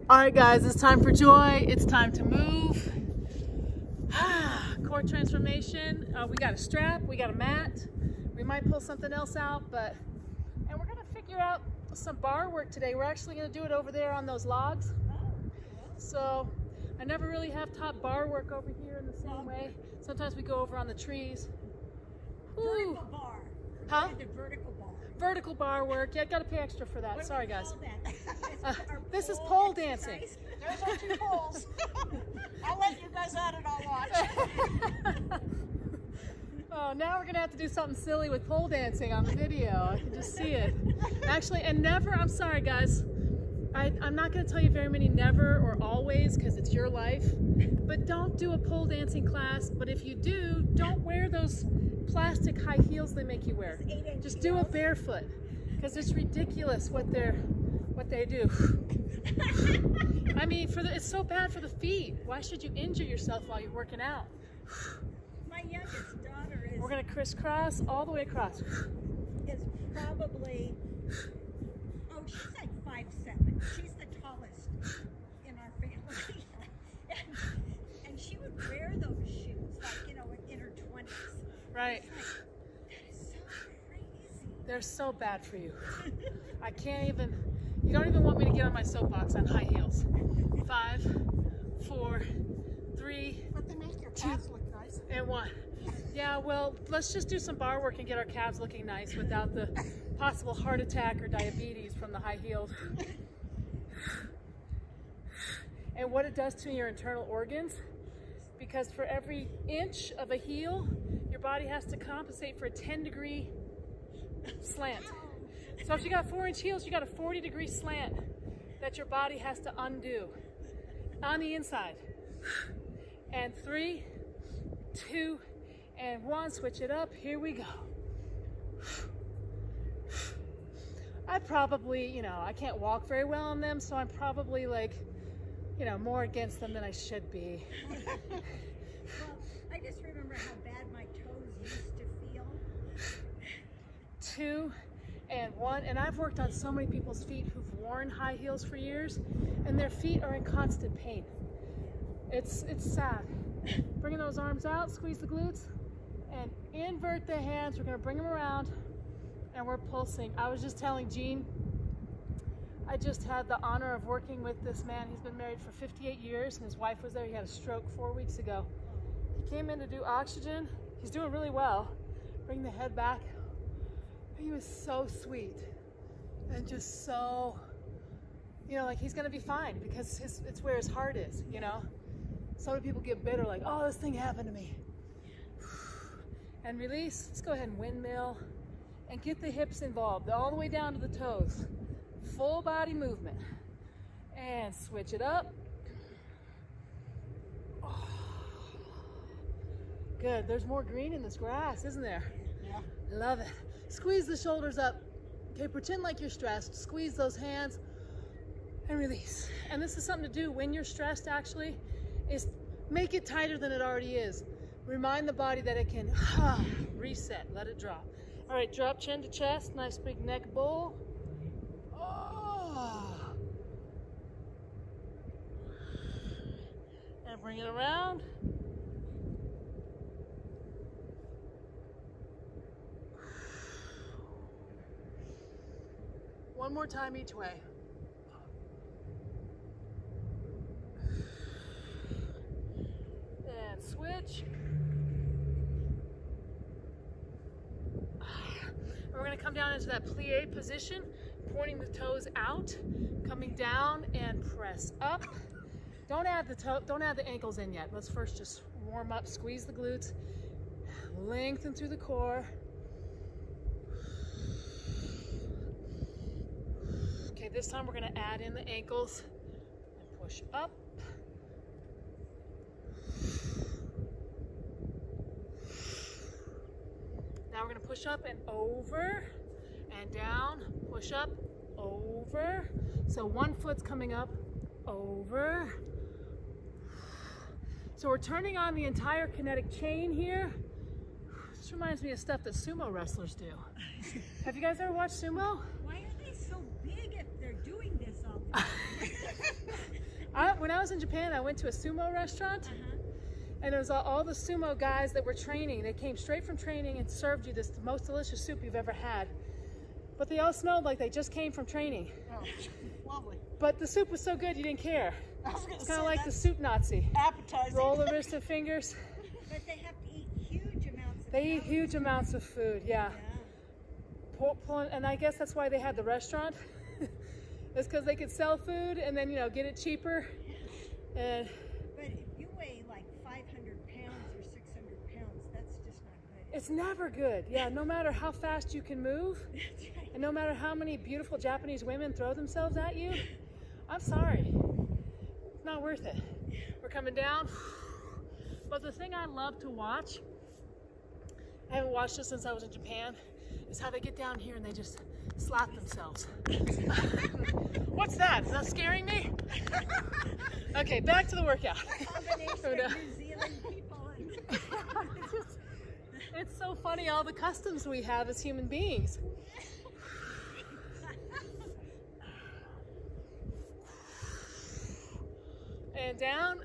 All right, guys, it's time for joy. It's time to move. Core transformation. We got a strap, we got a mat. We might pull something else out, and we're gonna figure out some bar work today. We're actually gonna do it over there on those logs. So I never really have taught bar work over here in the same way. Sometimes we go over on the trees. Vertical bar. Huh? The vertical bar. Vertical bar work. Yeah, gotta pay extra for that. What Sorry, do we guys. call that? This is pole dancing. There's our 2 poles. I'll let you guys at it, I'll watch. Oh, now we're gonna have to do something silly with pole dancing on the video. I can just see it. Actually, and never, I'm sorry guys, I'm not gonna tell you very many never or always because it's your life, but don't do a pole dancing class. But if you do, don't wear those plastic high heels they make you wear. Just do it barefoot because it's ridiculous what they do. I mean, it's so bad for the feet. Why should you injure yourself while you're working out? My youngest daughter is... We're gonna crisscross all the way across. Is probably... Oh, she's like 5'7". She's the tallest in our family. and she would wear those shoes, like, you know, in her 20s. Right. It's like, that is so crazy. They're so bad for you. I can't even... You don't even want me to get on my soapbox on high heels. 5, 4, 3, But they make your calves look nice. and 1. Yeah, well, let's just do some bar work and get our calves looking nice without the possible heart attack or diabetes from the high heels. And what it does to your internal organs, because for every inch of a heel, your body has to compensate for a 10-degree slant. So if you got 4-inch heels, you got a 40-degree slant that your body has to undo on the inside. And 3, 2, and 1, switch it up. Here we go. I probably, you know, I can't walk very well on them, so I'm probably like, you know, more against them than I should be. Well, I just remember how bad my toes used to feel. 2 and 1, and I've worked on so many people's feet who've worn high heels for years, and their feet are in constant pain. It's sad. Bringing those arms out, squeeze the glutes, and invert the hands. We're gonna bring them around, and we're pulsing. I was just telling Jean, I just had the honor of working with this man. He's been married for 58 years, and his wife was there. He had a stroke 4 weeks ago. He came in to do oxygen. He's doing really well. Bring the head back. He was so sweet and just so, you know, like he's gonna be fine because it's where his heart is, you know? So many people get bitter, like, oh, this thing happened to me. And release. Let's go ahead and windmill and get the hips involved all the way down to the toes. Full body movement. And switch it up. Oh. Good. There's more green in this grass, isn't there? Yeah. Love it. Squeeze the shoulders up. Okay, pretend like you're stressed. Squeeze those hands and release. And this is something to do when you're stressed, actually, is make it tighter than it already is. Remind the body that it can reset, let it drop. All right, drop chin to chest, nice big neck bowl. Oh. And bring it around. One more time each way. And switch. And we're going to come down into that plie position, pointing the toes out, coming down and press up. Don't add the ankles in yet. Let's first just warm up, squeeze the glutes, lengthen through the core. Okay, this time we're going to add in the ankles and push up. Now we're going to push up and over and down, push up, over. So one foot's coming up, over. So we're turning on the entire kinetic chain here. This reminds me of stuff that sumo wrestlers do. Have you guys ever watched sumo? Why are they so big if they're doing this all the time? was in Japan, I went to a sumo restaurant. And it was all the sumo guys that were training. They came straight from training and served you this most delicious soup you've ever had. But they all smelled like they just came from training. Oh, lovely. But the soup was so good you didn't care. I was gonna It's say kind of like the that's soup Nazi. appetizing. Roll the wrist and fingers. But they have to eat huge amounts of They eat calories. huge amounts of food, yeah. And I guess that's why they had the restaurant. It's because they could sell food and then, you know, get it cheaper. And But if you weigh like 500 pounds or 600 pounds, that's just not good. it's never good. Yeah, no matter how fast you can move, That's right. and no matter how many beautiful Japanese women throw themselves at you, I'm sorry. It's not worth it. We're coming down. But the thing I love to watch, I haven't watched this since I was in Japan, is how they get down here and they just slap themselves. What's that? Is that scaring me? Okay, back to the workout. Combination of New Zealand people and It's so funny all the customs we have as human beings. And down.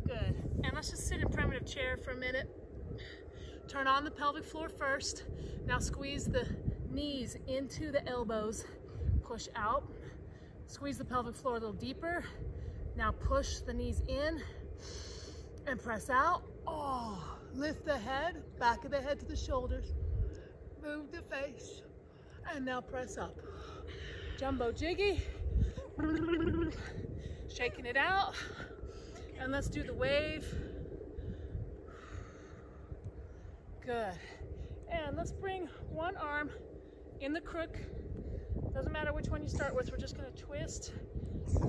Good. And let's just sit in primitive chair for a minute. Turn on the pelvic floor first. Now squeeze the knees into the elbows. Push out. Squeeze the pelvic floor a little deeper. Now push the knees in and press out. Oh, lift the head, back of the head to the shoulders. Move the face. And now press up. Jumbo jiggy. Shaking it out. And let's do the wave. Good. And let's bring one arm in the crook. Doesn't matter which one you start with, we're just gonna twist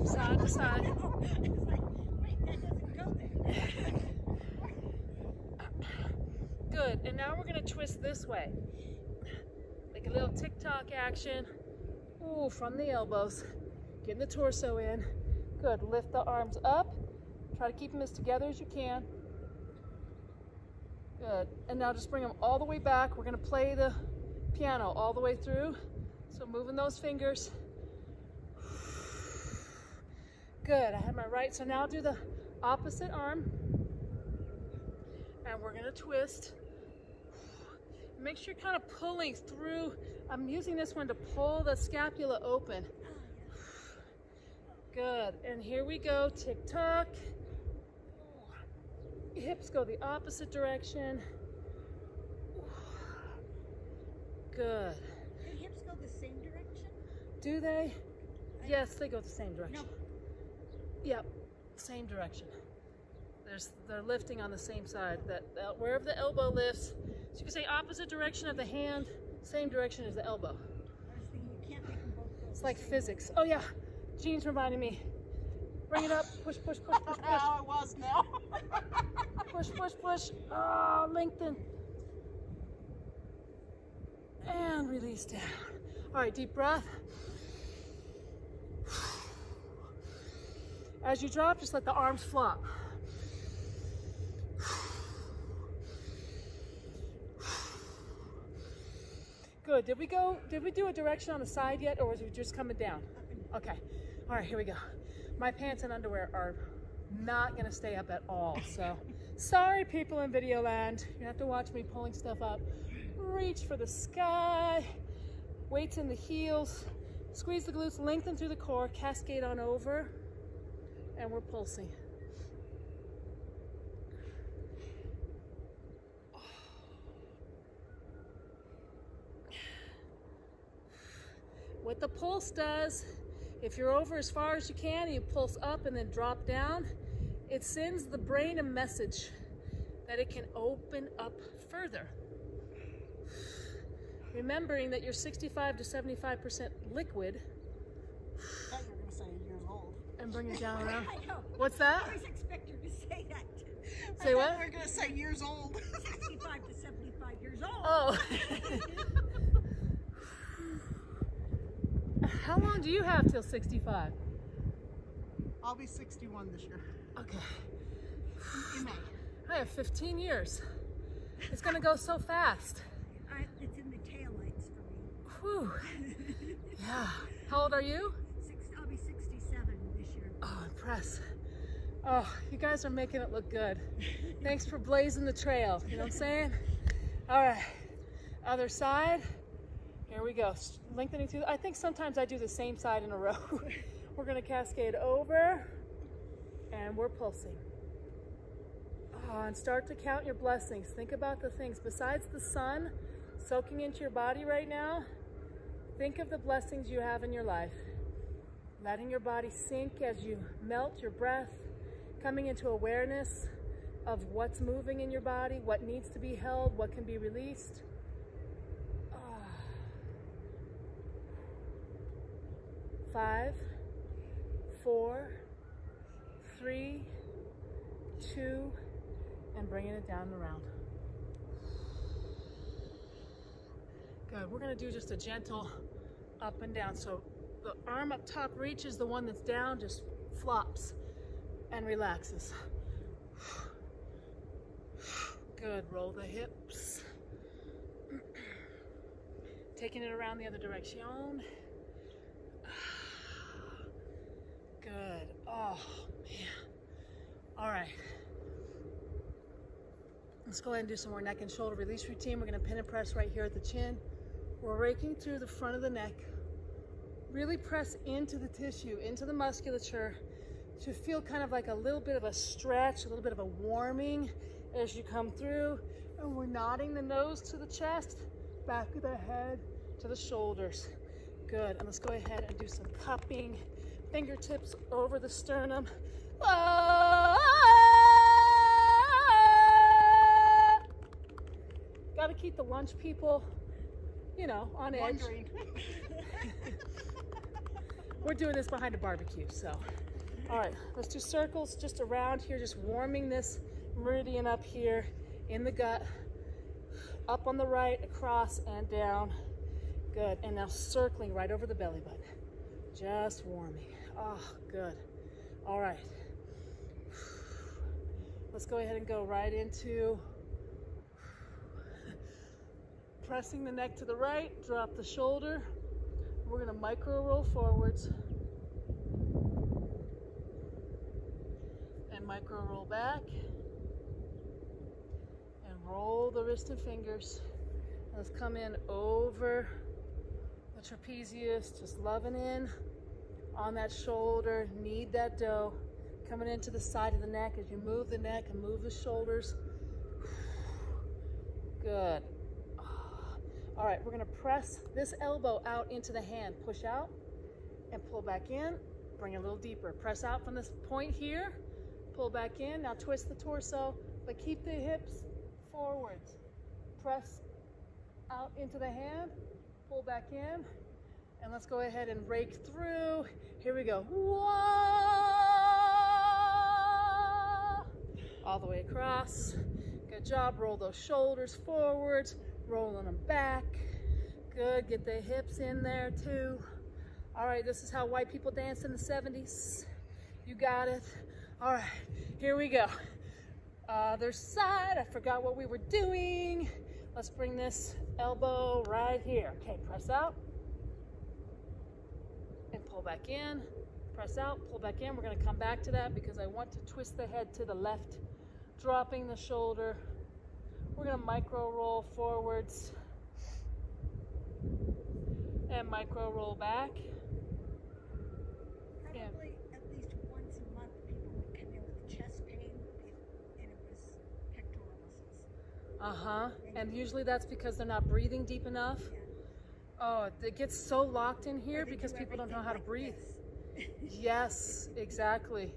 side to side. I was like, wait, that doesn't go there. Good, and now we're gonna twist this way. Like a little tick-tock action. Ooh, from the elbows. Getting the torso in. Good, lift the arms up. Try to keep them as together as you can. Good, and now just bring them all the way back. We're gonna play the piano all the way through. So moving those fingers. Good, I have my right, so now do the opposite arm. And we're gonna twist. Make sure you're kind of pulling through. I'm using this one to pull the scapula open. Good, and here we go, tick-tock. Hips go the opposite direction. Good. Do hips go the same direction? Do they? Yes, they go the same direction. No. Yep, same direction. They're lifting on the same side. Wherever the elbow lifts, so you can say opposite direction of the hand, same direction as the elbow. I was thinking you can't make them both go It's the like same. physics. Oh yeah, Jean's reminding me. Bring it up, push, push, push, push, push. How it was now. Push, push, push. Ah, lengthen. And release down. All right, deep breath. As you drop, just let the arms flop. Good. Did we do a direction on the side yet, or was it just coming down? Okay. All right, here we go. My pants and underwear are not gonna stay up at all, so sorry people in video land. You have to watch me pulling stuff up. Reach for the sky. Weights in the heels. Squeeze the glutes, lengthen through the core, cascade on over, and we're pulsing. What the pulse does, if you're over as far as you can, you pulse up and then drop down, it sends the brain a message that it can open up further. Remembering that you're 65 to 75% liquid. I thought you were going to say years old. And bring it down around. I know. What's that? I always expect you to say that too. Say what? I thought you were going to say years old. 65 to 75 years old. Oh. How long do you have till 65? I'll be 61 this year. Okay. In May. I have 15 years. It's gonna go so fast. It's in the taillights for me. Whew. Yeah. How old are you? I'll be press. Oh, you guys are making it look good. Thanks for blazing the trail, you know what I'm saying? All right, other side. Here we go, lengthening through. I think sometimes I do the same side in a row. We're gonna cascade over, and we're pulsing. Oh, and start to count your blessings. Think about the things besides the sun soaking into your body right now. Think of the blessings you have in your life. Letting your body sink as you melt your breath, coming into awareness of what's moving in your body, what needs to be held, what can be released. 5, 4, 3, 2, and bringing it down and around. Good. We're going to do just a gentle up and down. So the arm up top reaches, the one that's down just flops and relaxes. Good. Roll the hips. Taking it around the other direction. Good. Oh, man. All right. Let's go ahead and do some more neck and shoulder release routine. We're going to pin and press right here at the chin. We're raking through the front of the neck. Really press into the tissue, into the musculature to feel kind of like a little bit of a stretch, a little bit of a warming as you come through. And we're nodding the nose to the chest, back of the head to the shoulders. Good. And let's go ahead and do some cupping. Fingertips over the sternum. Got to keep the lunch people, you know, on edge. We're doing this behind a barbecue, so. All right, let's do circles just around here, just warming this meridian up here in the gut. Up on the right, across and down. Good, and now circling right over the belly button. Just warming. Oh, good. All right. Let's go ahead and go right into pressing the neck to the right, drop the shoulder. We're gonna micro roll forwards and micro roll back and roll the wrist and fingers. Let's come in over the trapezius, just loving in on that shoulder, knead that dough, coming into the side of the neck as you move the neck and move the shoulders. Good. All right, we're gonna press this elbow out into the hand. Push out and pull back in, bring it a little deeper. Press out from this point here, pull back in. Now twist the torso, but keep the hips forwards. Press out into the hand, pull back in, and let's go ahead and rake through. Here we go. All the way across. Good job. Roll those shoulders forwards, rolling them back. Good. Get the hips in there too. All right, this is how white people danced in the 70s. You got it. All right, here we go. Other side. I forgot what we were doing. Let's bring this elbow right here. Okay, press out and pull back in. Press out, pull back in. We're going to come back to that because I want to twist the head to the left, dropping the shoulder. We're going to micro roll forwards and micro roll back. Probably at least once a month people would come in with chest pain and it was pectoral muscles. And usually that's because they're not breathing deep enough. Yeah. Oh, it gets so locked in here because people don't know how to breathe. Yes, exactly.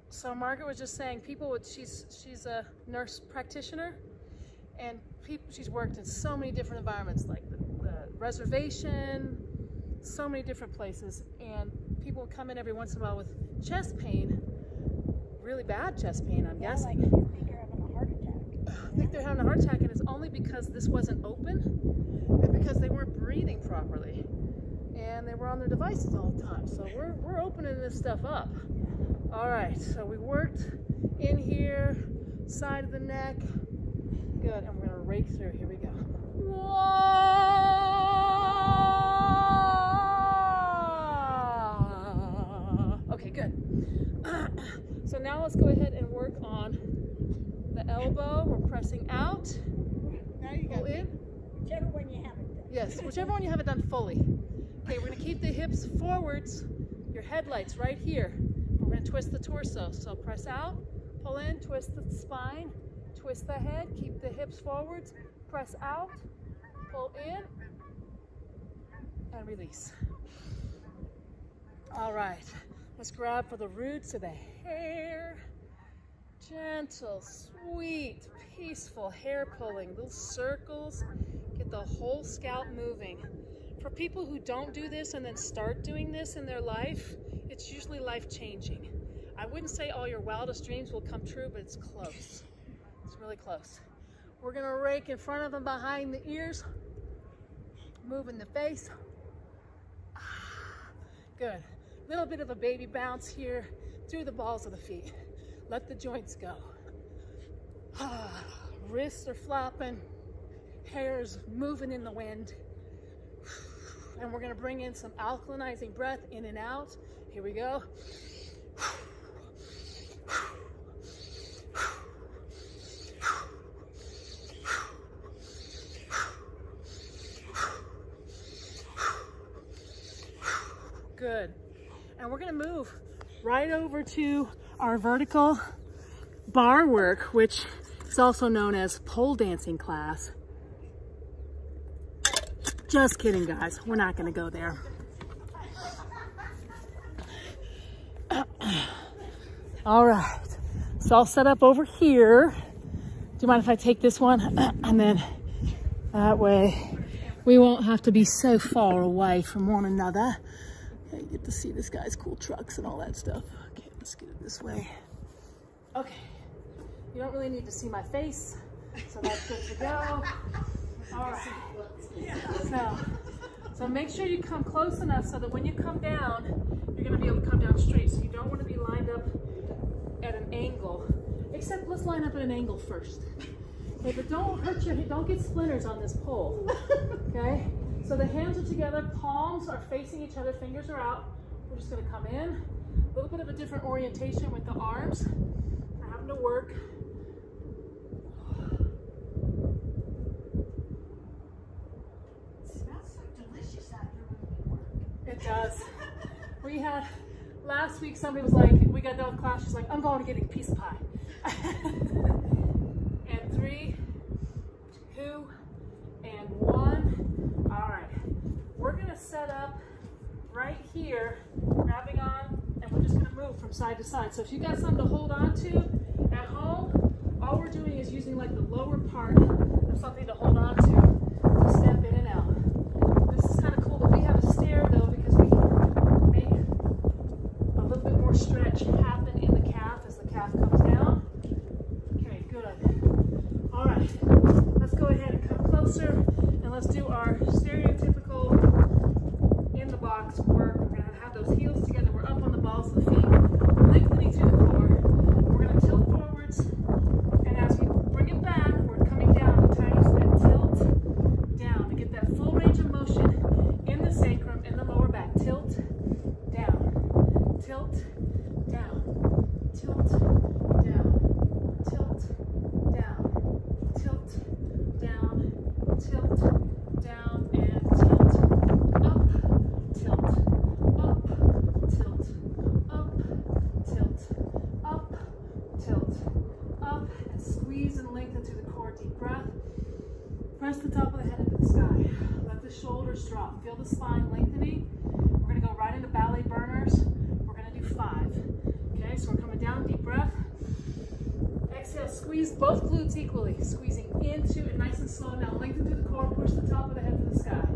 So Margaret was just saying, people would, she's a nurse practitioner, and she's worked in so many different environments, like the reservation, so many different places, and people would come in every once in a while with chest pain, really bad chest pain, I'm guessing. Like you think you're having a heart attack. I think they're having a heart attack, and it's only because this wasn't open and because they weren't breathing properly. And they were on their devices all the time. So we're opening this stuff up. All right, so we worked in here, side of the neck. Good, and we're gonna rake through. Here we go. Okay, good. now let's go ahead and work on the elbow. We're pressing out. Now you Pull got in. Whichever one you haven't done. Yes, whichever one you haven't done fully. Okay, we're gonna keep the hips forwards. Your headlights right here. We're gonna twist the torso. So press out, pull in, twist the spine, twist the head, keep the hips forwards, press out, pull in, and release. All right, let's grab for the roots of the hair. Gentle, sweet, peaceful hair pulling, little circles. Get the whole scalp moving. For people who don't do this and then start doing this in their life, it's usually life-changing. I wouldn't say all your wildest dreams will come true, but it's close. It's really close. We're gonna rake in front of and behind the ears, moving the face. Good. Little bit of a baby bounce here through the balls of the feet. Let the joints go. Wrists are flopping, hair's moving in the wind. And we're gonna bring in some alkalinizing breath in and out. Here we go. Good. And we're gonna move right over to our vertical bar work, which is also known as pole dancing class. Just kidding, guys. We're not gonna go there. All right. So I'll set up over here. Do you mind if I take this one? And then that way we won't have to be so far away from one another. You get to see this guy's cool trucks and all that stuff. Okay, let's get it this way. Okay. You don't really need to see my face, so that's good to go. All right. So make sure you come close enough so that when you come down, you're going to be able to come down straight. So you don't want to be lined up at an angle. Except let's line up at an angle first. Okay, but don't hurt don't get splinters on this pole. Okay? So the hands are together, palms are facing each other, fingers are out. We're just going to come in. A little bit of a different orientation with the arms. We're having to work. It does. We had, last week somebody was like, we got done with class, she's like, I'm going to get a piece of pie. And 3, 2, and 1. All right. We're going to set up right here, grabbing on, and we're just going to move from side to side. So if you got something to hold on to at home, all we're doing is using like the lower part of something to hold on to step in and out. This is kind of cool, but we have a stair though because we can make a little bit more stretch happen in the calf as the calf comes down. Okay, good. All right, let's go ahead and come closer and let's do our stereotypical in the box work. We're going to have those heels together. We're up on the balls of the feet, lengthening through the core. We're going to tilt forwards, and as we bring it back, we're coming down the tiny step. Tilt down to get that full range of motion in the sacrum, in the lower back. Tilt down, tilt down, tilt down, tilt down, tilt down, tilt down, and tilt up, tilt up, tilt up, tilt up, tilt up, and squeeze and lengthen through the core. Deep breath. Press the top of the head into the sky. Let the shoulders drop. Feel the spine lengthening. We're going to go right into ballet burners. We're going to do 5. Okay, so we're coming down. Deep breath. Exhale, squeeze both glutes equally. Squeezing into it nice and slow. Now lengthen through the core. Push the top of the head to the sky.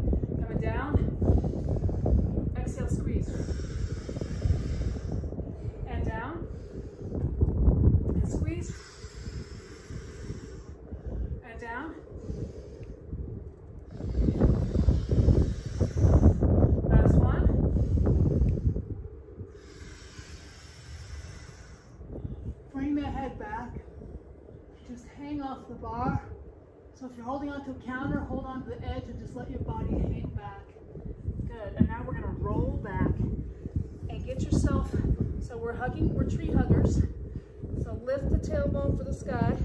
Coming down. Exhale, squeeze. And down. And squeeze. And down. Last one. Bring that head back. Just hang off the bar. So if you're holding onto a counter, hold on to the edge and just let your body hang back. Good. And now we're going to roll back and get yourself, so we're tree huggers. lift the tailbone for the sky,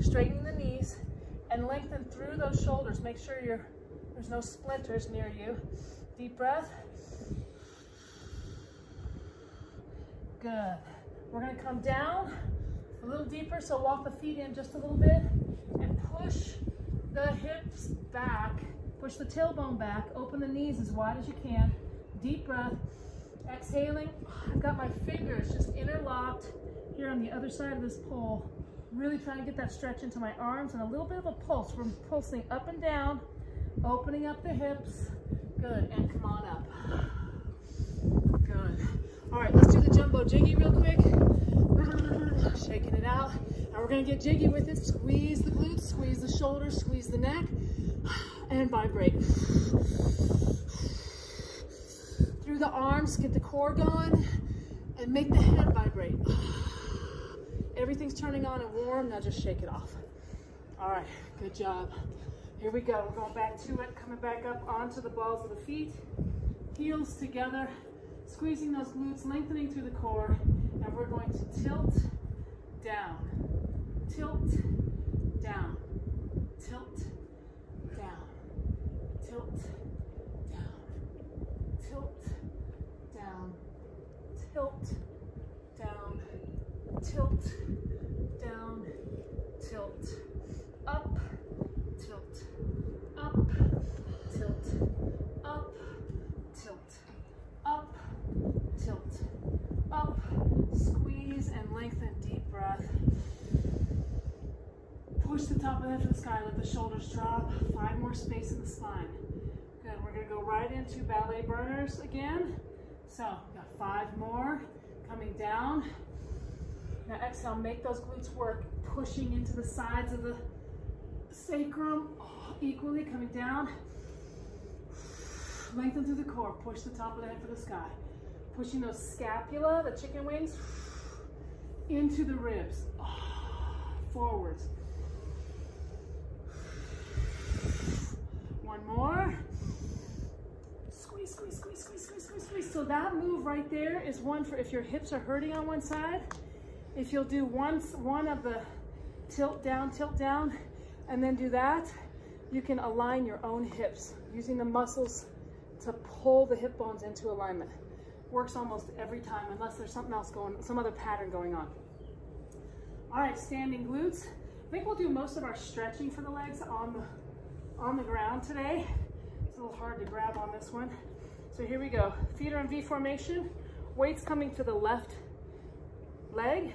straightening the knees, and lengthen through those shoulders. Make sure there's no splinters near you. Deep breath. Good. We're gonna come down a little deeper, so walk the feet in just a little bit and push the hips back, push the tailbone back, open the knees as wide as you can. Deep breath, exhaling. I've got my fingers just interlocked here on the other side of this pole. Really trying to get that stretch into my arms and a little bit of a pulse. We're pulsing up and down, opening up the hips. Good, and come on up. Good. All right, let's do the jumbo jiggy real quick. Shaking it out. Now we're gonna get jiggy with it. Squeeze the glutes, squeeze the shoulders, squeeze the neck, and vibrate. Through the arms, get the core going, and make the head vibrate. Everything's turning on and warm, now just shake it off. All right, good job. Here we go, we're going back to it, coming back up onto the balls of the feet, heels together, squeezing those glutes, lengthening through the core, and we're going to tilt down, tilt down, tilt down, tilt down, tilt down, tilt down, tilt down, tilt up, tilt up, tilt up, tilt up, tilt up, squeeze and lengthen, deep breath. Push the top of the head to the sky, let the shoulders drop. 5 more space in the spine. Good, we're gonna go right into ballet burners again. So, we've got 5 more, coming down. Now exhale, make those glutes work, pushing into the sides of the sacrum, equally coming down. Lengthen through the core, push the top of the head for the sky. Pushing those scapula, the chicken wings, into the ribs, forwards. 1 more. Squeeze, squeeze, squeeze, squeeze, squeeze, squeeze, squeeze. So that move right there is one for if your hips are hurting on one side. If you'll do one of the tilt down, and then do that, you can align your own hips using the muscles to pull the hip bones into alignment. Works almost every time, unless there's something else some other pattern going on. All right, standing glutes. I think we'll do most of our stretching for the legs on the ground today. It's a little hard to grab on this one. So here we go. Feet are in V formation. Weights coming to the left leg.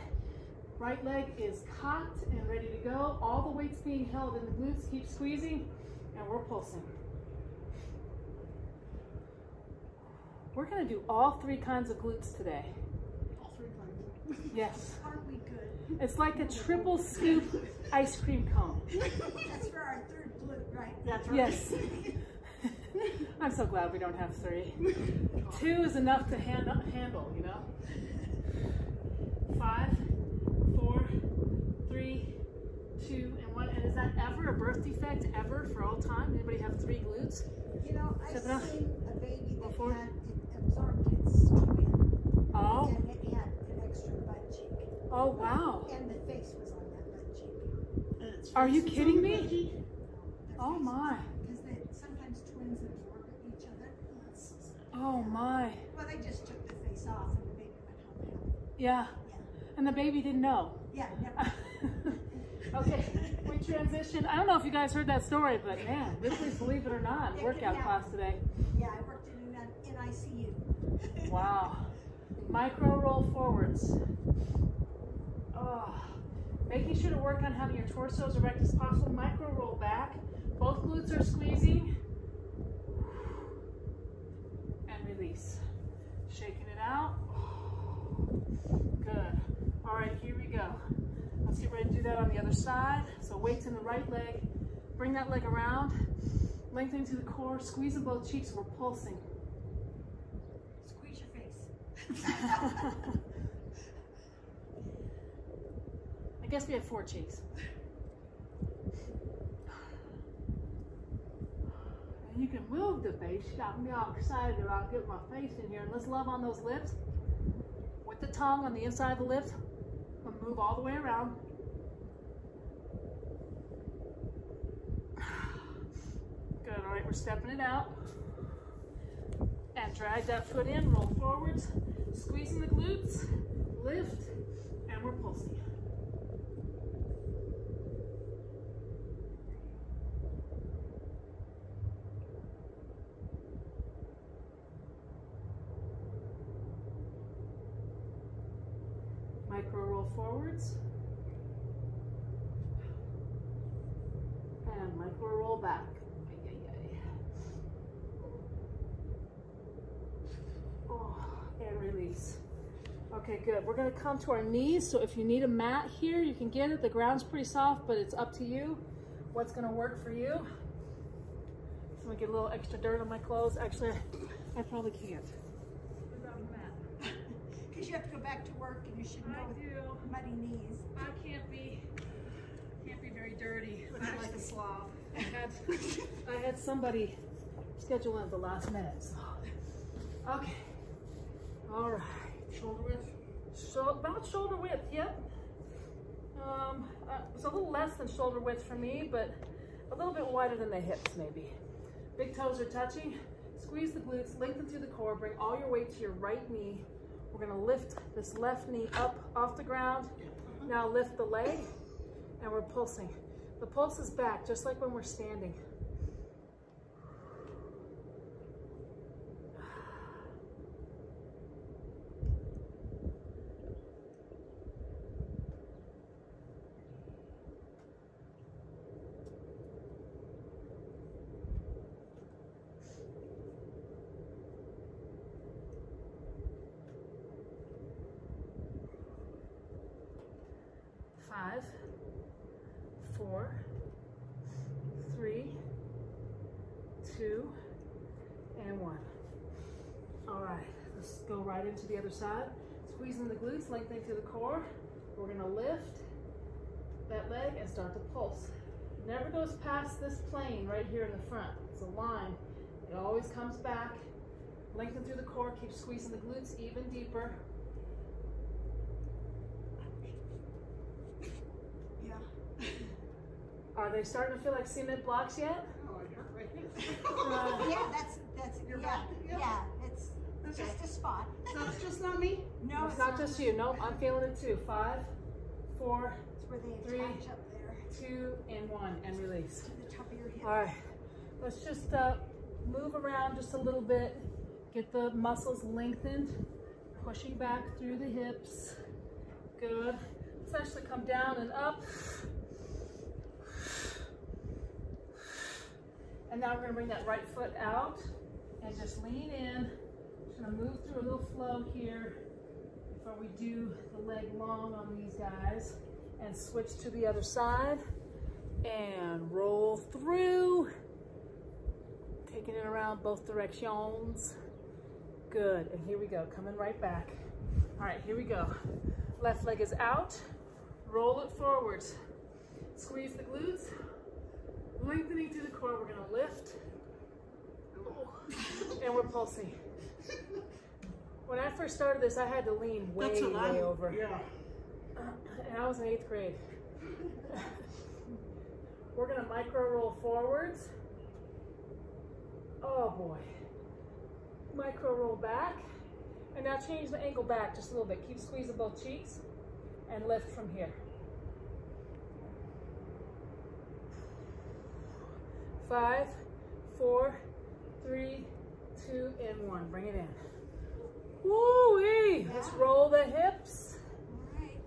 Right leg is cocked and ready to go. All the weights being held in the glutes. Keep squeezing, and we're pulsing. We're gonna do all 3 kinds of glutes today. All 3 kinds. Yes. Aren't we good? It's like a triple scoop ice cream cone. That's for our 3rd glute, right? That's right. Yes. I'm so glad we don't have 3. 2 is enough to handle, you know? 5, 4, 3, 2, and 1. And is that ever a birth defect ever for all time? Anybody have 3 glutes? You know, I've Step it up. seen a baby that Before? had it absorbed its twin. Oh. And it had an extra butt cheek. Oh, wow. And the face was on that butt cheek. And it's Are you faces kidding on the me? veggie. Oh my. Because sometimes twins absorb each other. That's so sad. Oh my. Well, they just took the face off and the baby went home healthy. Yeah. Yeah. And the baby didn't know. Yeah, never. Okay, we transition. I don't know if you guys heard that story, but man, this is, believe it or not, It workout can class today. Yeah, I worked in ICU. Wow. Micro roll forwards. Oh. Making sure to work on having your torso as erect as possible. Micro roll back. Both glutes are squeezing. And release. Shaking it out. Good. All right, here we go. Let's get ready to do that on the other side. So weights in the right leg. Bring that leg around. Lengthening to the core. Squeezing both cheeks. We're pulsing. Squeeze your face. I guess we have 4 cheeks. And you can move the face. You got me all excited about getting my face in here. And let's love on those lips. With the tongue on the inside of the lips. I'm gonna move all the way around. Good, all right, we're stepping it out. And drag that foot in, roll forwards, squeezing the glutes, lift, and we're pulsing. Micro roll forwards. And micro roll back. Oh, and release. Okay, good. We're gonna come to our knees. So if you need a mat here, you can get it. The ground's pretty soft, but it's up to you what's gonna work for you. So I'm gonna get a little extra dirt on my clothes. Actually, I probably can't. Without a mat. Because you have to go back to work and you should know I with do. muddy knees. I can't be very dirty. Looking like a slob. I had somebody schedule in at the last minute. So. Okay. All right. Shoulder width? So about shoulder width. Yep. It's a little less than shoulder width for me, but a little bit wider than the hips maybe. Big toes are touching. Squeeze the glutes, lengthen through the core. Bring all your weight to your right knee. We're gonna lift this left knee up off the ground. Now lift the leg, and we're pulsing. The pulse is back, just like when we're standing. Five, 4, 3, 2, and 1. All right, let's go right into the other side. Squeezing the glutes, lengthening through the core. We're gonna lift that leg and start to pulse. It never goes past this plane right here in the front. It's a line. It always comes back. Lengthen through the core, keep squeezing the glutes even deeper. Are they starting to feel like cement blocks yet? Oh, I hurt right here. Yeah, that's Your yeah, back? yeah. It's just a spot. So it's just not me? No, It's not just you. Nope, I'm feeling it too. 5, 4, It's where they 3, attach up there 2, and 1, and release. to the top of your hip. All right, let's just move around just a little bit. Get the muscles lengthened, pushing back through the hips. Good. Let's actually come down and up. And now we're gonna bring that right foot out and just lean in. Just gonna move through a little flow here before we do the leg long on these guys. And switch to the other side and roll through. Taking it around both directions. Good, and here we go, coming right back. All right, here we go. Left leg is out, roll it forwards. Squeeze the glutes, lengthening through the core. We're gonna lift, and we're pulsing. When I first started this, I had to lean way over. Yeah. And I was in 8th grade. We're gonna micro roll forwards. Oh boy. Micro roll back. And now change the ankle back just a little bit. Keep squeezing both cheeks and lift from here. 5, 4, 3, 2, and 1. Bring it in. Woo-wee! Let's roll the hips. All right.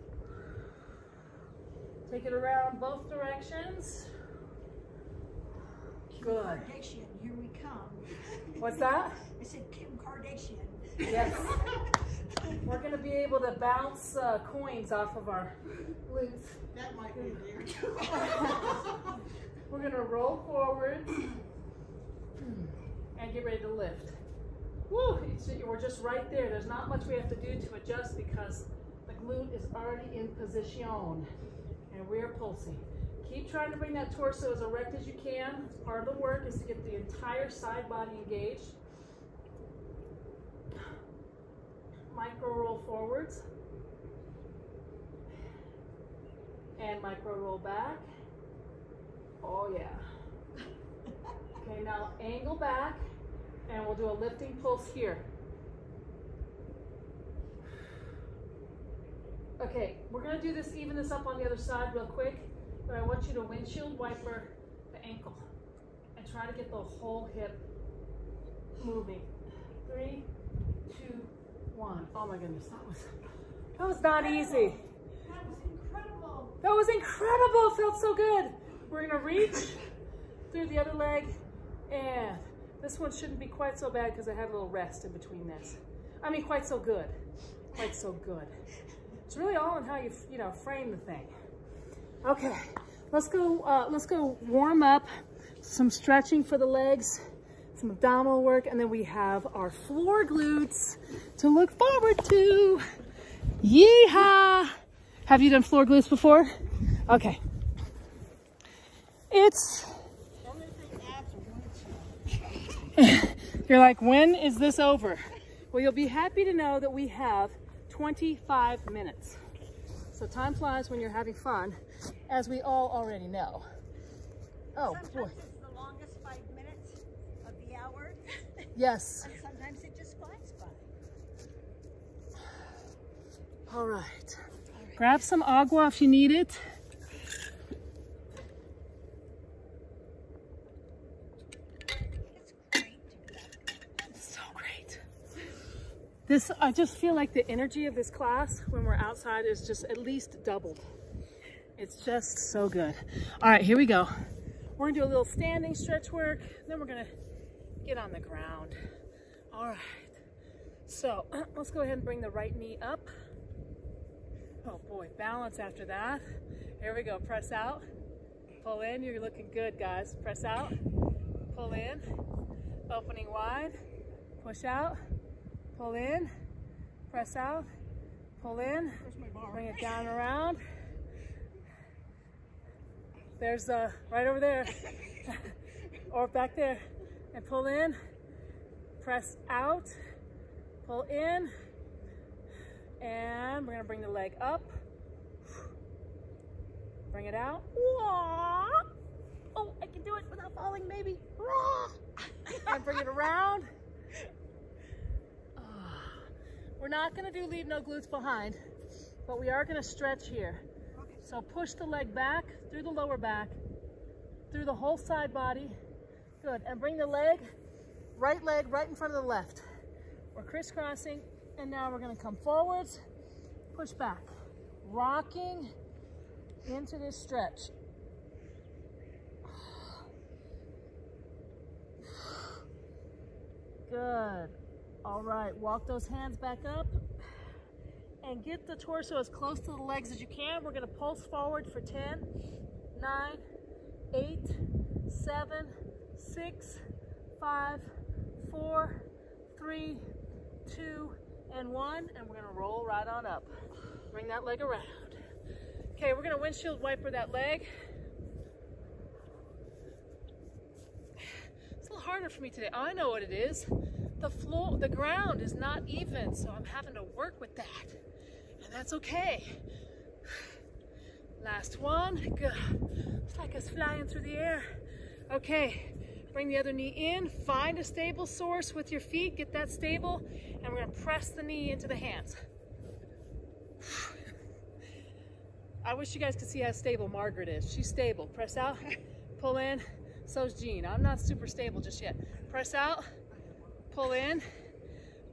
Take it around both directions. Good. Kardashian, here we come. What's that? I said Kim Kardashian. Yes. We're going to be able to bounce coins off of our glutes. That might be there too. We're going to roll forward and get ready to lift. Woo! We're just right there. There's not much we have to do to adjust because the glute is already in position and we're pulsing. Keep trying to bring that torso as erect as you can. It's part of the work is to get the entire side body engaged. Micro roll forwards. And micro roll back. Oh yeah. Okay, now angle back, and we'll do a lifting pulse here. Okay, we're gonna do this, even this up on the other side real quick, but I want you to windshield wiper the ankle and try to get the whole hip moving. 3, 2, 1. Oh my goodness, that was not easy. That was incredible. That was incredible, it felt so good. We're gonna reach through the other leg, and this one shouldn't be quite so bad because I had a little rest in between this. I mean, quite so good, quite so good. It's really all in how you frame the thing. Okay, let's go warm up. Some stretching for the legs, some abdominal work, and then we have our floor glutes to look forward to. Yeehaw! Have you done floor glutes before? Okay. You're like, when is this over? Well, you'll be happy to know that we have 25 minutes. So time flies when you're having fun, as we all already know. Oh, Sometimes boy. it's the longest 5 minutes of the hour. Yes. And sometimes it just flies by. All right. Grab some agua if you need it. It's great to be out. So great. I just feel like the energy of this class when we're outside is just at least doubled. It's just so good. All right, here we go. We're gonna do a little standing stretch work, then we're gonna get on the ground. All right, so let's go ahead and bring the right knee up. Oh boy, balance after that. Here we go, press out, pull in, you're looking good guys. Press out, pull in, opening wide, push out, pull in, press out, pull in, bring it down around. There's right over there, or back there, and pull in, press out, pull in, and we're gonna bring the leg up, bring it out. Oh, I can do it without falling, maybe. And bring it around. We're not gonna do leave no glutes behind, but we are gonna stretch here. So push the leg back, through the lower back, through the whole side body. Good, and bring the leg right in front of the left. We're crisscrossing, and now we're gonna come forwards, push back, rocking into this stretch. Good. All right, walk those hands back up and get the torso as close to the legs as you can. We're gonna pulse forward for 10, 9, 8, 7, 6, 5, 4, 3, 2, and 1, and we're gonna roll right on up. Bring that leg around. Okay, we're gonna windshield wiper that leg. It's a little harder for me today. Oh, I know what it is. The ground is not even, so I'm having to work with that. And that's okay. Last one, good. It's like us flying through the air. Okay, bring the other knee in, find a stable source with your feet, get that stable, and we're gonna press the knee into the hands. I wish you guys could see how stable Margaret is. She's stable. Press out, pull in. So's Jean. I'm not super stable just yet. Press out, pull in,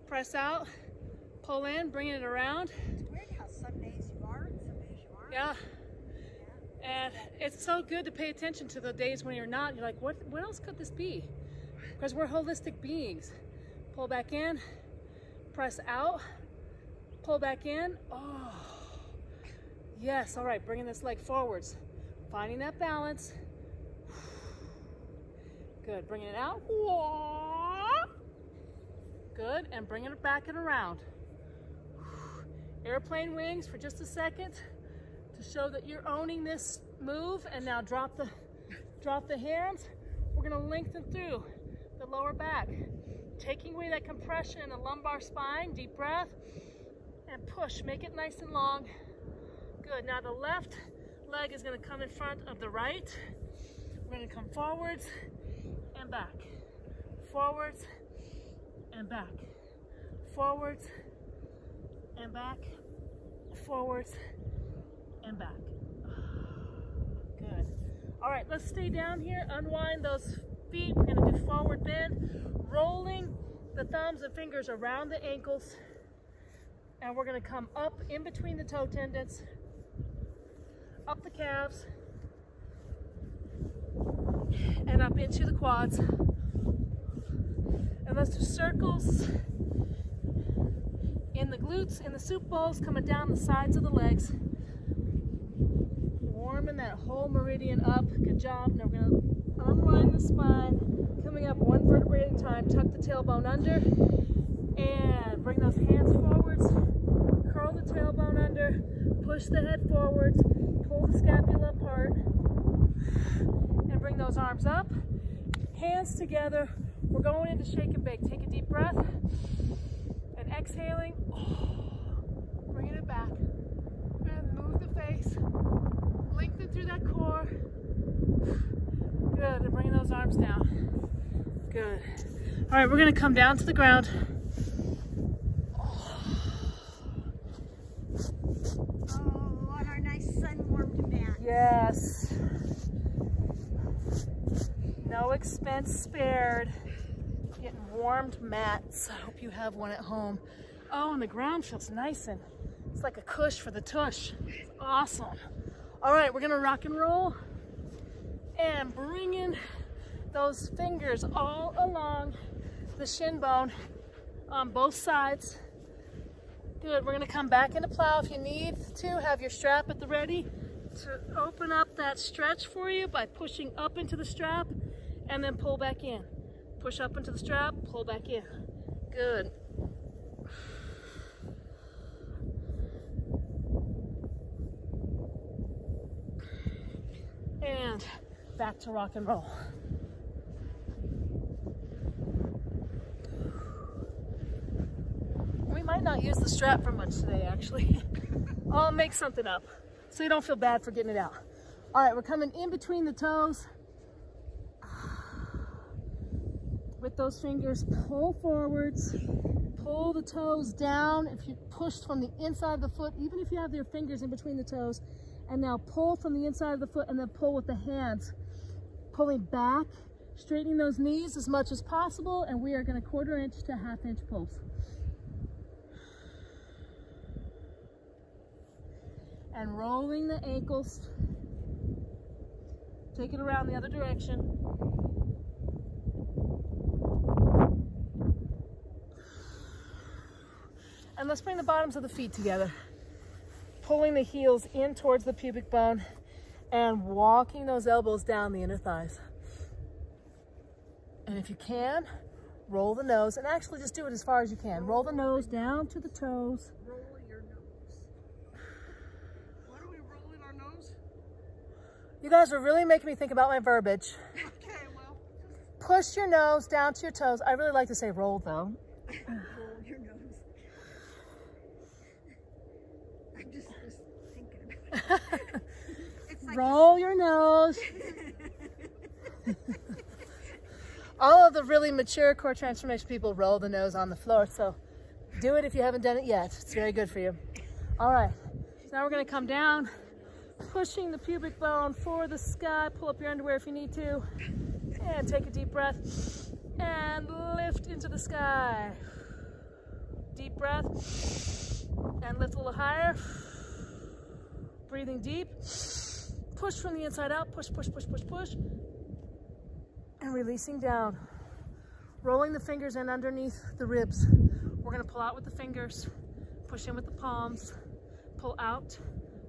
press out, pull in, bringing it around. It's weird how some days you are and some days you aren't. Yeah. And it's so good to pay attention to the days when you're not. You're like, what else could this be? Because we're holistic beings. Pull back in, press out, pull back in. Oh, yes. All right, bringing this leg forwards. Finding that balance. Good, bringing it out. Good, and bringing it back and around. Airplane wings for just a second to show that you're owning this move, and now drop the hands. We're gonna lengthen through the lower back, taking away that compression in the lumbar spine. Deep breath, and push, make it nice and long. Good, now the left leg is going to come in front of the right. We're going to come forwards and back, forwards and back, forwards and back, forwards and back. Good. All right, let's stay down here. Unwind those feet. We're going to do forward bend, rolling the thumbs and fingers around the ankles. And we're going to come up in between the toe tendons, up the calves, and up into the quads. And let's do circles in the glutes, in the soup bowls, coming down the sides of the legs. Warming that whole meridian up. Good job. Now we're going to unwind the spine, coming up one vertebrae at a time. Tuck the tailbone under and bring those hands forwards. Curl the tailbone under. Push the head forwards. Pull the scapula apart. And bring those arms up. Hands together. We're going into shake and bake. Take a deep breath. And exhaling. Bringing it back. And move the face. Lengthen through that core. Good. And bringing those arms down. Good. All right, we're going to come down to the ground. Oh, on our nice sun-warmed mat. Yes. No expense spared. Getting warmed mats. I hope you have one at home. Oh, and the ground feels nice and it's like a cush for the tush. It's awesome. All right, we're gonna rock and roll and bring in those fingers all along the shin bone on both sides. Good, we're gonna come back into plow. If you need to, have your strap at the ready to open up that stretch for you by pushing up into the strap and then pull back in. Push up into the strap, pull back in. Good. And back to rock and roll. We might not use the strap for much today, actually. I'll make something up so you don't feel bad for getting it out. All right, we're coming in between the toes. With those fingers, pull forwards, pull the toes down. If you pushed from the inside of the foot, even if you have your fingers in between the toes, and now pull from the inside of the foot and then pull with the hands. Pulling back, straightening those knees as much as possible, and we are going to 1/4 inch to 1/2 inch pulls. And rolling the ankles. Take it around the other direction. And let's bring the bottoms of the feet together. Pulling the heels in towards the pubic bone and walking those elbows down the inner thighs. And if you can, roll the nose, and actually just do it as far as you can. Roll the nose down to the toes. Roll your nose. Why are we rolling our nose? You guys are really making me think about my verbiage. Okay, well. Push your nose down to your toes. I really like to say roll though. Roll your nose. I'm just thinking about it. It's like Roll your nose. All of the really mature core transformation people roll the nose on the floor, so do it if you haven't done it yet. It's very good for you. All right, so now we're gonna come down, pushing the pubic bone for the sky. Pull up your underwear if you need to, and take a deep breath, and lift into the sky. Deep breath, and lift a little higher. Breathing deep. Push from the inside out, push, push, push, push, push. And releasing down. Rolling the fingers in underneath the ribs. We're gonna pull out with the fingers, push in with the palms, pull out,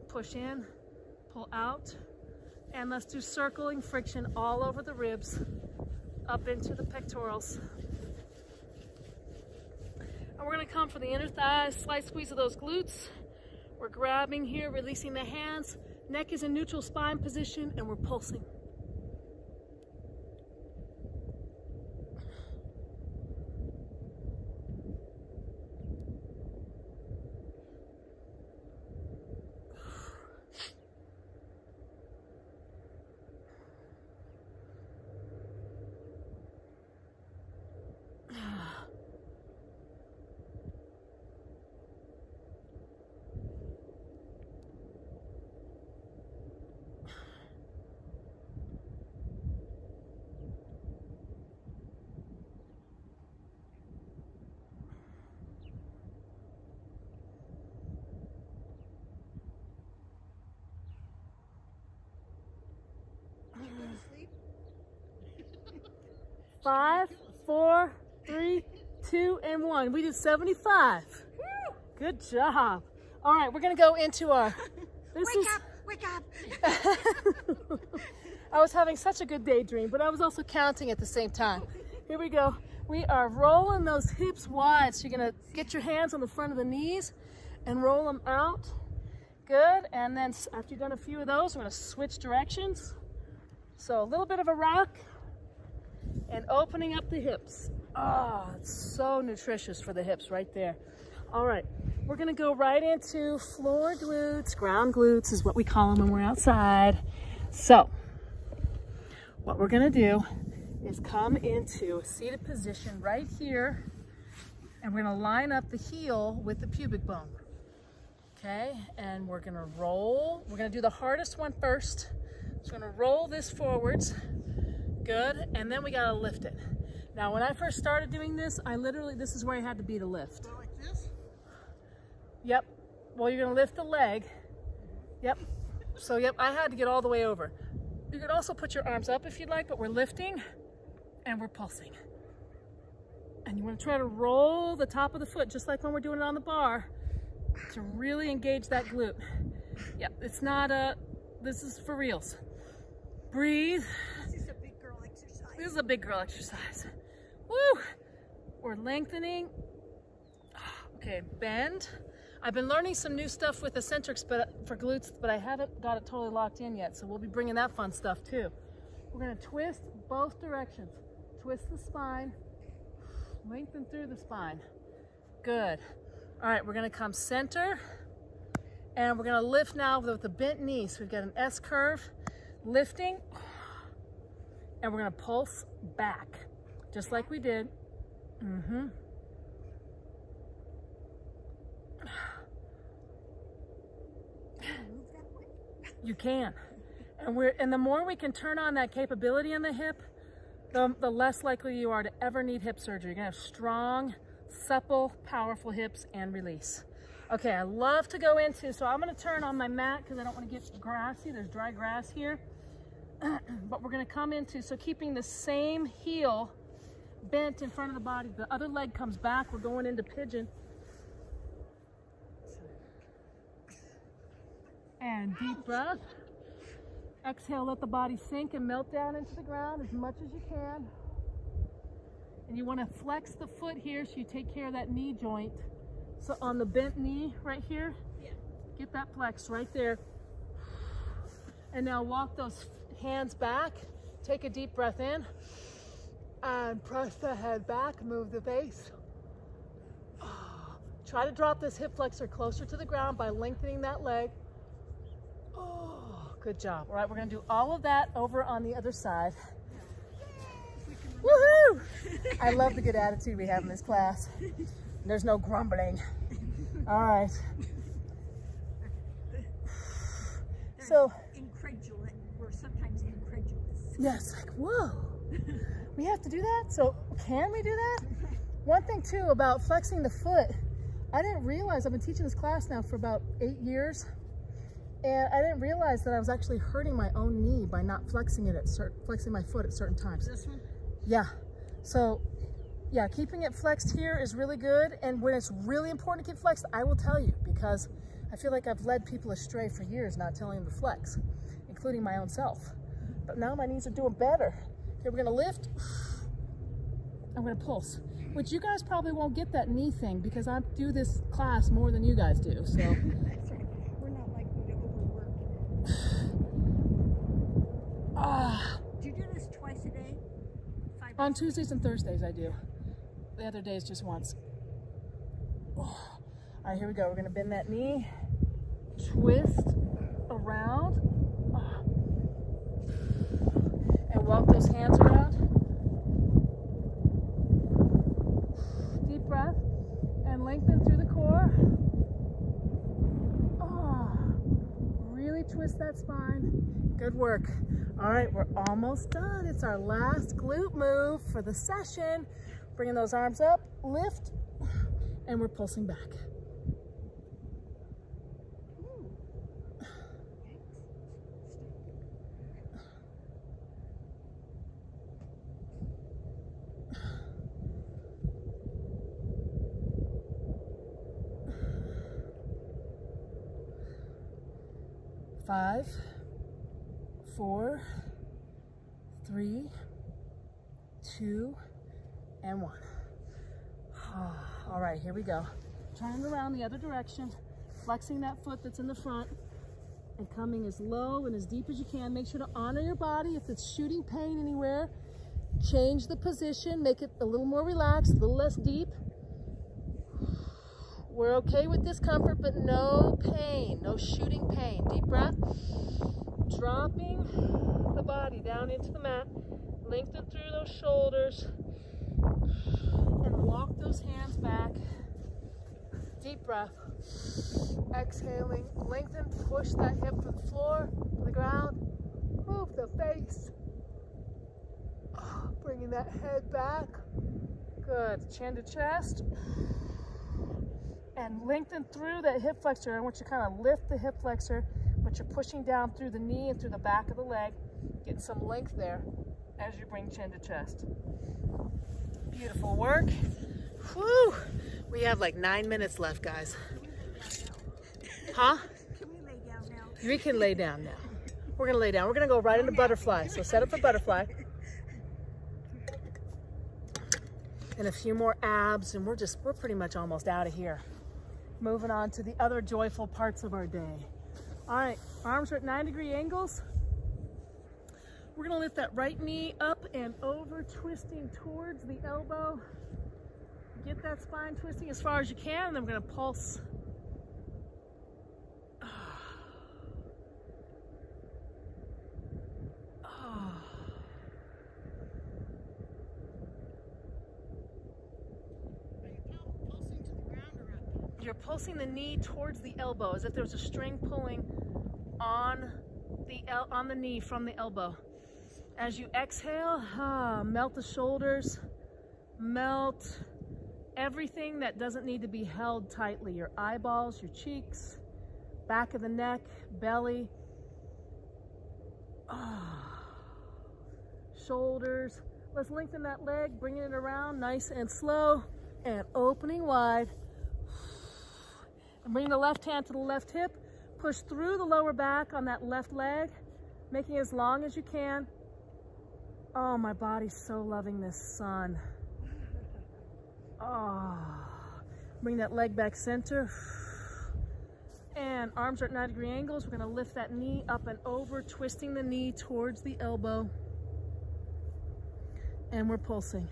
push in, pull out. And let's do circling friction all over the ribs, up into the pectorals. And we're gonna come for the inner thighs, slight squeeze of those glutes. We're grabbing here, releasing the hands. Neck is in neutral spine position, and we're pulsing. 5, 4, 3, 2, and 1. We did 75. Woo! Good job. All right, we're gonna go into our. Wake up! I was having such a good daydream, but I was also counting at the same time. Here we go. We are rolling those hips wide. So you're gonna get your hands on the front of the knees and roll them out. Good, and then after you've done a few of those, we're gonna switch directions. So a little bit of a rock and opening up the hips. Oh, it's so nutritious for the hips right there. All right, we're gonna go right into floor glutes. Ground glutes is what we call them when we're outside. So what we're gonna do is come into a seated position right here, and we're gonna line up the heel with the pubic bone. Okay, and we're gonna roll. We're gonna do the hardest one first. So we're gonna roll this forwards. Good, and then we gotta lift it. Now, when I first started doing this, this is where I had to be to lift. Go like this? Yep, well, you're gonna lift the leg. Yep, so yep, I had to get all the way over. You could also put your arms up if you'd like, but we're lifting and we're pulsing. And you wanna try to roll the top of the foot, just like when we're doing it on the bar, to really engage that glute. Yep, it's not this is for reals. Breathe. This is a big girl exercise. This is a big girl exercise. Woo! We're lengthening. Okay, bend. I've been learning some new stuff with eccentrics for glutes, but I haven't got it totally locked in yet, so we'll be bringing that fun stuff too. We're gonna twist both directions. Twist the spine, lengthen through the spine. Good. All right, we're gonna come center, and we're gonna lift now with the bent knee. So we've got an S curve, lifting, and we're gonna pulse back, just like we did. You can. And the more we can turn on that capability in the hip, the less likely you are to ever need hip surgery. You're gonna have strong, supple, powerful hips and release. Okay, I love to go into, so I'm gonna turn on my mat because I don't want to get grassy. There's dry grass here. But we're gonna come into, so keeping the same heel bent in front of the body. The other leg comes back. We're going into pigeon. And deep breath. Exhale, let the body sink and melt down into the ground as much as you can. And you want to flex the foot here so you take care of that knee joint. So on the bent knee right here, get that flex right there. And now walk those hands back. Take a deep breath in. And press the head back, move the face. Try to drop this hip flexor closer to the ground by lengthening that leg. Oh, good job. All right, we're gonna do all of that over on the other side. Woohoo! I love the good attitude we have in this class. There's no grumbling. All right. So incredulous. We're sometimes incredulous. yes, like whoa, we have to do that. So can we do that? One thing too about flexing the foot, I didn't realize, I've been teaching this class now for about 8 years, and I didn't realize that I was actually hurting my own knee by not flexing it flexing my foot at certain times. This one? Yeah. So yeah, keeping it flexed here is really good. And when it's really important to keep flexed, I will tell you, because I feel like I've led people astray for years not telling them to flex, including my own self. But now my knees are doing better. Okay, we're gonna lift. I'm gonna pulse, which you guys probably won't get that knee thing because I do this class more than you guys do. So That's right. We're not likely to overwork. Do you do this twice a day? On Tuesdays and Thursdays I do. The other days just once. All right, here we go. We're gonna bend that knee, twist around, and walk those hands around. Deep breath, and lengthen through the core. Really twist that spine. Good work. All right, we're almost done. It's our last glute move for the session. Bringing those arms up, lift, and we're pulsing back. 5, 4, 3, 2, and 1. All right, here we go. Turn around the other direction, flexing that foot that's in the front, and coming as low and as deep as you can. Make sure to honor your body. If it's shooting pain anywhere, change the position, make it a little more relaxed, a little less deep. We're okay with discomfort, but no pain, no shooting pain. Deep breath. Dropping the body down into the mat. Lengthen through those shoulders. And walk those hands back. Deep breath. Exhaling. Lengthen. Push that hip to the floor, to the ground. Move the face. Bringing that head back. Good. Chin to chest. And lengthen through that hip flexor. I want you to kind of lift the hip flexor, but you're pushing down through the knee and through the back of the leg. Get some length there as you bring chin to chest. Beautiful work. Whew. We have like 9 minutes left, guys. Huh? Can we lay down now? We can lay down now. We're gonna lay down. We're gonna go right into butterfly. So set up for butterfly. And a few more abs, and we're pretty much almost out of here. Moving on to the other joyful parts of our day. All right, arms are at 9-degree angles. We're gonna lift that right knee up and over, twisting towards the elbow. Get that spine twisting as far as you can, and then we're gonna pulse. You're pulsing the knee towards the elbow as if there was a string pulling on the knee from the elbow. As you exhale, melt the shoulders, melt everything that doesn't need to be held tightly. Your eyeballs, your cheeks, back of the neck, belly, shoulders. Let's lengthen that leg, bringing it around nice and slow and opening wide. And bring the left hand to the left hip. Push through the lower back on that left leg, making it as long as you can. Oh, my body's so loving this sun. Oh, bring that leg back center. And arms are at 9-degree angles. We're gonna lift that knee up and over, twisting the knee towards the elbow. And we're pulsing.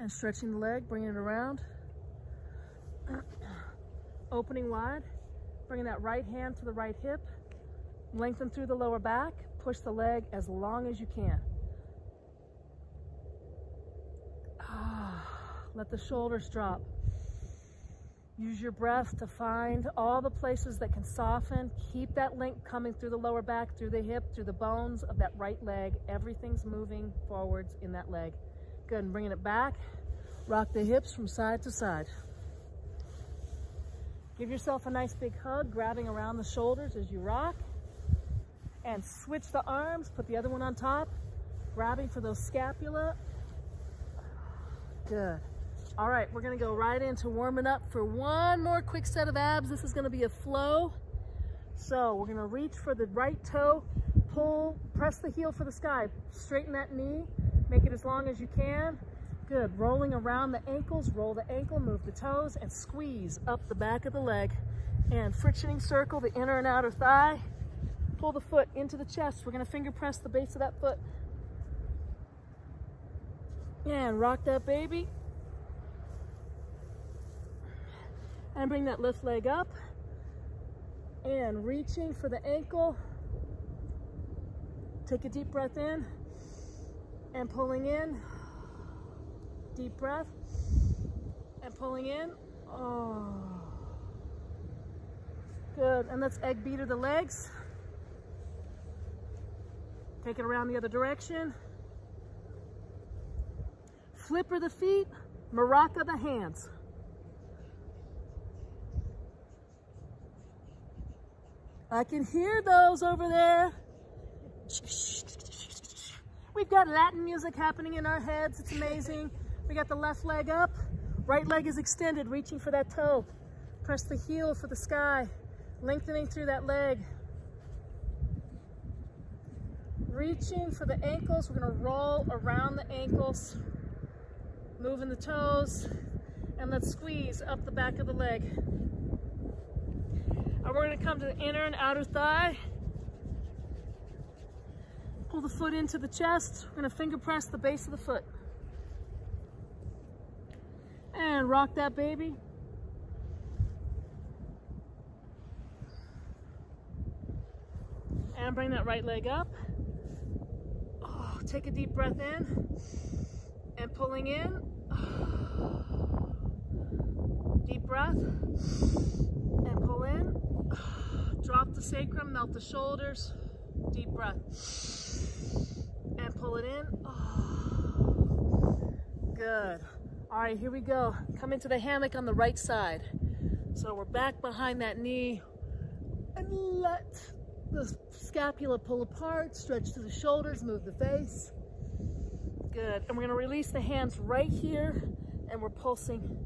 And stretching the leg, bringing it around. Opening wide, bringing that right hand to the right hip. Lengthen through the lower back. Push the leg as long as you can. Let the shoulders drop. Use your breath to find all the places that can soften. Keep that length coming through the lower back, through the hip, through the bones of that right leg. Everything's moving forwards in that leg. Good, and bringing it back. Rock the hips from side to side. Give yourself a nice big hug, grabbing around the shoulders as you rock. And switch the arms, put the other one on top, grabbing for those scapula. Good. All right, we're gonna go right into warming up for one more quick set of abs. This is gonna be a flow. So we're gonna reach for the right toe, pull, press the heel for the sky, straighten that knee, make it as long as you can. Good, rolling around the ankles, roll the ankle, move the toes, and squeeze up the back of the leg. And frictioning circle the inner and outer thigh. Pull the foot into the chest. We're gonna finger press the base of that foot. And rock that baby. And bring that left leg up. And reaching for the ankle. Take a deep breath in. And pulling in. Deep breath. And pulling in. Oh. Good. And let's egg beater the legs. Take it around the other direction. Flipper the feet, maraca the hands. I can hear those over there. We've got Latin music happening in our heads. It's amazing. We got the left leg up. Right leg is extended, reaching for that toe. Press the heel for the sky, lengthening through that leg. Reaching for the ankles. We're going to roll around the ankles, moving the toes, and let's squeeze up the back of the leg. And we're going to come to the inner and outer thigh. Pull the foot into the chest. We're going to finger press the base of the foot. And rock that baby. And bring that right leg up. Oh, take a deep breath in. And pulling in. Deep breath. And pull in. Drop the sacrum, melt the shoulders. Deep breath. And pull it in. Good. All right, here we go. Come into the hammock on the right side. So we're back behind that knee and let the scapula pull apart, stretch to the shoulders, move the face. Good. And we're going to release the hands right here and we're pulsing.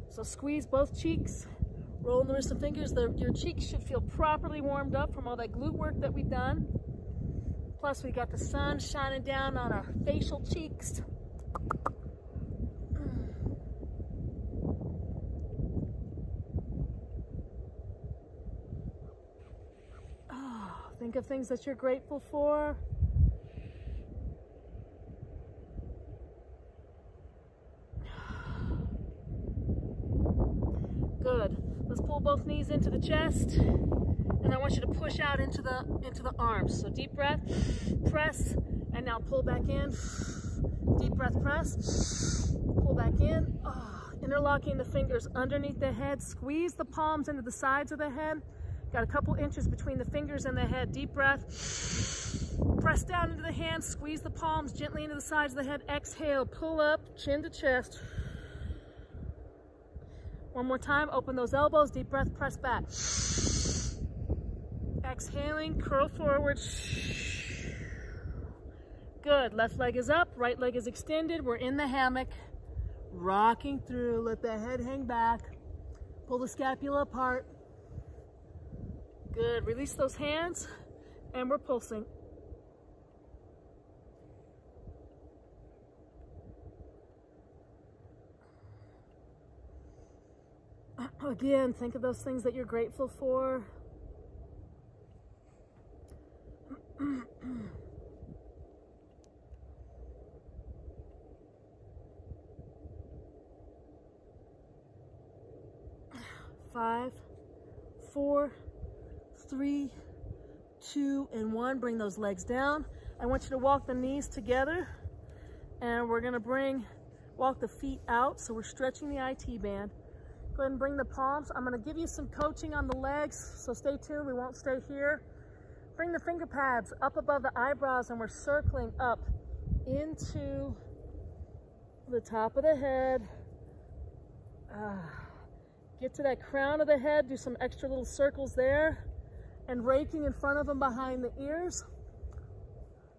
So squeeze both cheeks, roll the wrist and fingers. Your cheeks should feel properly warmed up from all that glute work that we've done. Plus we got the sun shining down on our facial cheeks. Think of things that you're grateful for. Good. Let's pull both knees into the chest. And I want you to push out into the arms. So deep breath, press, and now pull back in. Deep breath, press, pull back in. Interlocking the fingers underneath the head. Squeeze the palms into the sides of the head. Got a couple inches between the fingers and the head. Deep breath. Press down into the hands. Squeeze the palms gently into the sides of the head. Exhale. Pull up. Chin to chest. One more time. Open those elbows. Deep breath. Press back. Exhaling. Curl forward. Good. Left leg is up. Right leg is extended. We're in the hammock. Rocking through. Let the head hang back. Pull the scapula apart. Good. Release those hands, and we're pulsing. Again, think of those things that you're grateful for. Five, 4, 3, 2, and 1. Bring those legs down. I want you to walk the knees together, and we're going to walk the feet out. So we're stretching the IT band. Go ahead and bring the palms. I'm going to give you some coaching on the legs, so stay tuned. We won't stay here. Bring the finger pads up above the eyebrows, and we're circling up into the top of the head. Get to that crown of the head. Do some extra little circles there. And raking in front of them behind the ears.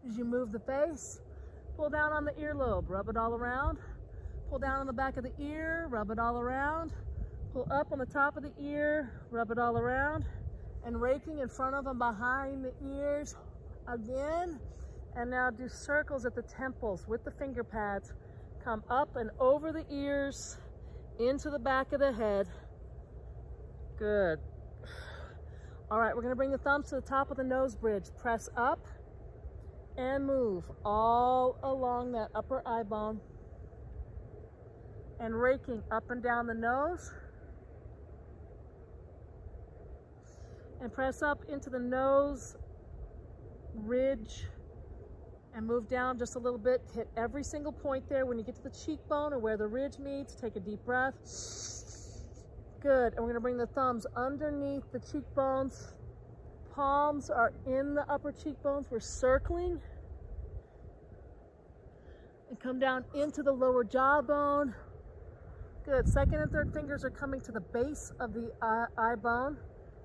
As you move the face, pull down on the earlobe, rub it all around. Pull down on the back of the ear, rub it all around. Pull up on the top of the ear, rub it all around. And raking in front of them behind the ears again. And now do circles at the temples with the finger pads. Come up and over the ears, into the back of the head. Good. All right, we're going to bring the thumbs to the top of the nose bridge. Press up and move all along that upper eye bone. And raking up and down the nose. And press up into the nose ridge and move down just a little bit. Hit every single point there. When you get to the cheekbone or where the ridge meets, take a deep breath. Good. And we're going to bring the thumbs underneath the cheekbones. Palms are in the upper cheekbones. We're circling. and come down into the lower jawbone. Good. Second and third fingers are coming to the base of the eye bone,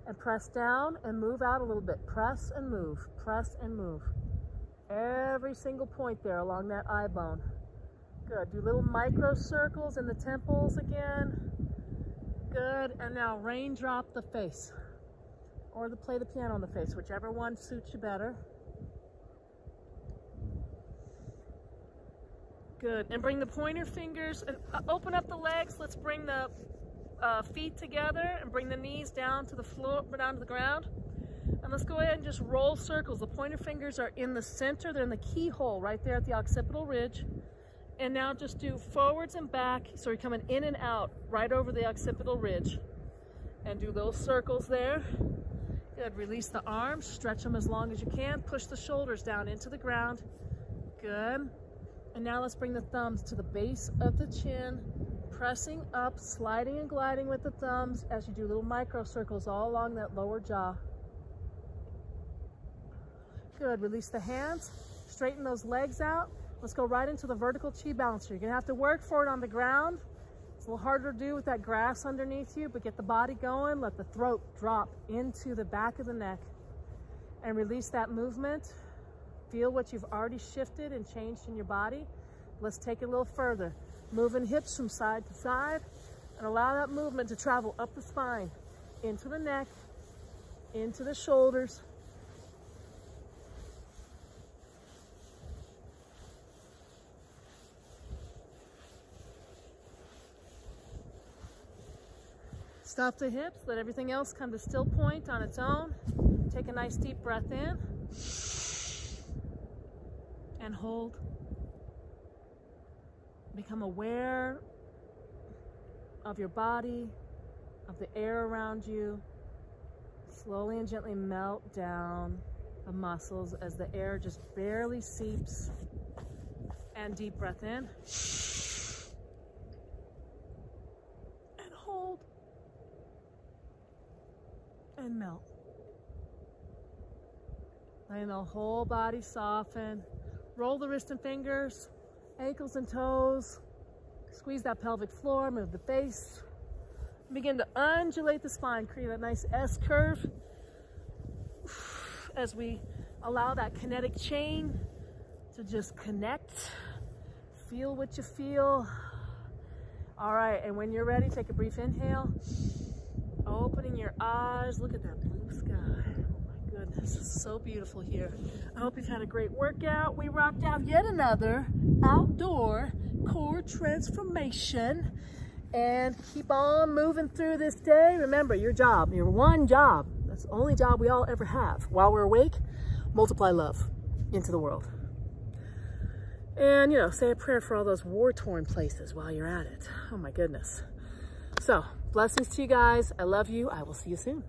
and press down and move out a little bit. Press and move, press and move. Every single point there along that eye bone. Good. Do little micro circles in the temples again. Good. And now raindrop the face, or play the piano on the face, whichever one suits you better. Good. And bring the pointer fingers and open up the legs. Let's bring the feet together and bring the knees down to the floor, down to the ground. And let's go ahead and just roll circles. The pointer fingers are in the center. They're in the keyhole right there at the occipital ridge. And now just do forwards and back. So you're coming in and out right over the occipital ridge. And do those circles there. Good. Release the arms. Stretch them as long as you can. Push the shoulders down into the ground. Good. And now let's bring the thumbs to the base of the chin. Pressing up, sliding and gliding with the thumbs as you do little micro circles all along that lower jaw. Good. Release the hands. Straighten those legs out. Let's go right into the vertical chi bouncer. You're going to have to work for it on the ground. It's a little harder to do with that grass underneath you, but get the body going. Let the throat drop into the back of the neck and release that movement. Feel what you've already shifted and changed in your body. Let's take it a little further. Moving hips from side to side and allow that movement to travel up the spine, into the neck, into the shoulders. Stop the hips, let everything else come to still point on its own. Take a nice deep breath in and hold. Become aware of your body, of the air around you. Slowly and gently melt down the muscles as the air just barely seeps. And deep breath in. And hold. And melt. Letting the whole body soften. Roll the wrist and fingers, ankles and toes. Squeeze that pelvic floor, move the face. Begin to undulate the spine, create a nice S curve as we allow that kinetic chain to just connect. Feel what you feel. All right, and when you're ready, take a brief inhale. Opening your eyes, look at that blue sky. Oh my goodness, it's so beautiful here. I hope you've had a great workout. We rocked out yet another outdoor core transformation. And keep on moving through this day. Remember, your job, your one job, that's the only job we all ever have. While we're awake, multiply love into the world. And, you know, say a prayer for all those war-torn places while you're at it. Oh my goodness. So, blessings to you guys. I love you. I will see you soon.